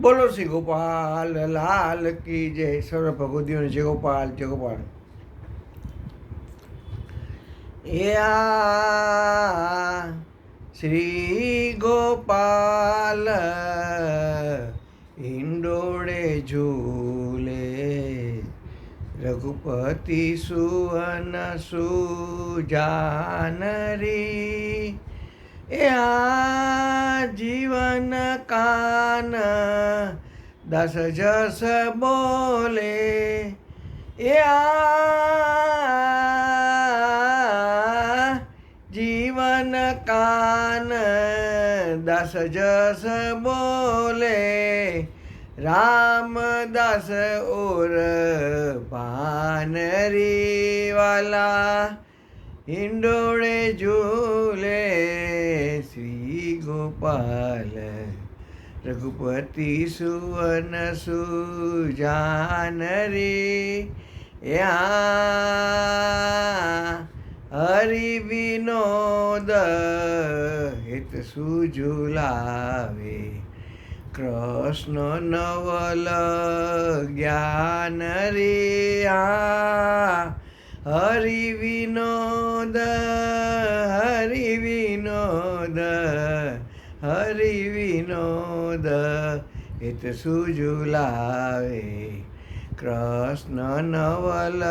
બોલો શ્રી ગોપાલ લાલ કી જય. સર્વ ભગવદીઓને જય ગોપાલ જય ગોપાલ. શ્રી ગોપાલ હિંડોળે ઝૂલે, રઘુપતિ સુવન સુજાન રી. જીવન કાન દસ જસ બોલે, જીવન કાન દસ જસ બોલે, રામદાસ ઓર પાનરી વાલા હિંડોળે ઝૂલે. શ્રી ગોપાલ રઘુપતિ સુવન સુજાન રે. હરિ વિનોદ હિત સુઝુલાવે, કૃષ્ણ નવલ જ્ઞાન રે. હરિ વિનોદ હરિ વિનોદ હરિ વિનોદ હિત સુઝુલાવે, કૃષ્ણ નવલ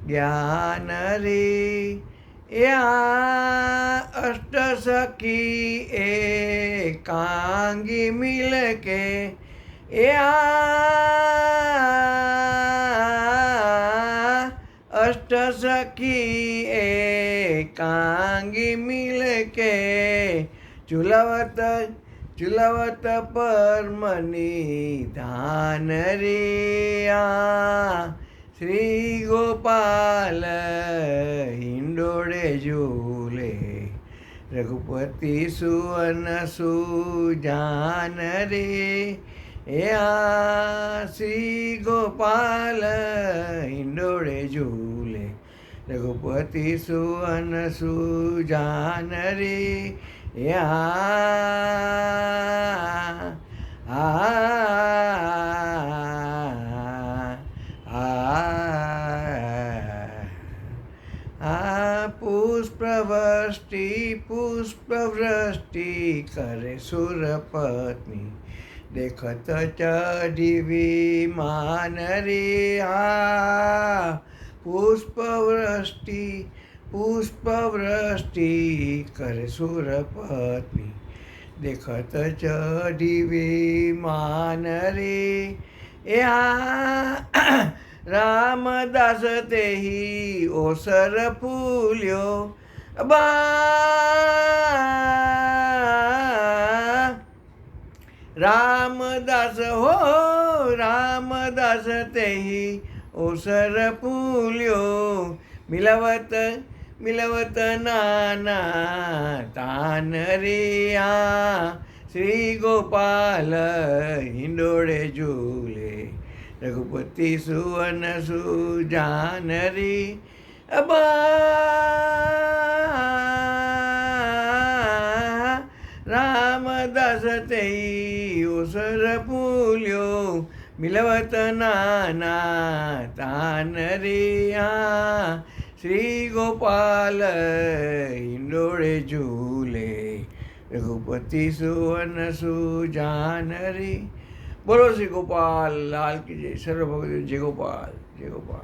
જ્ઞાન રે. અષ્ટ સખી એકાંગી મિલકે, અષ્ટ સખી એકાંગી મિલકે, ઝુલાવત ઝુલાવત પરમની ધાન રે. શ્રી ગોપાલ હિંડોળે ઝૂલે, રઘુપતિ સુવન સુજાન રે. શ્રી ગોપાલ હિંડોળે ઝૂલે, રઘુપતિ સુવન સુજાન રે. પુષ્પવૃષ્ટિ પુષ્પવૃષ્ટિ કરે સુરપત્ની, દેખત ચઢી વિમાન રે. પુષ્પવૃષ્ટિ પુષ્પવૃષ્ટિ કરે સુરપત્ની, દેખત ચઢી વિમાન રે. રામદાસ તેહી ઓસર ફૂલ્યો, રામદાસ હો રામદાસ તેહી ઓસર ફૂલ્યો, મિલવત મિલવત નાના તાન રે. શ્રી ગોપાલ હિંડોળે ઝૂલે, રઘુપતિ સુવન સુજાન રે. રામદાસ તેઈ ઓસર ફૂલ્યો, મિલવત નાના તાન રે. શ્રી ગોપાલ હિંડોળે ઝૂલે, રઘુપતિ સુવન સુજાન રે. બોલો શ્રી ગોપાલ લાલ કી જય. સર્વ ભગવતી જય ગોપાલ જય ગોપાલ.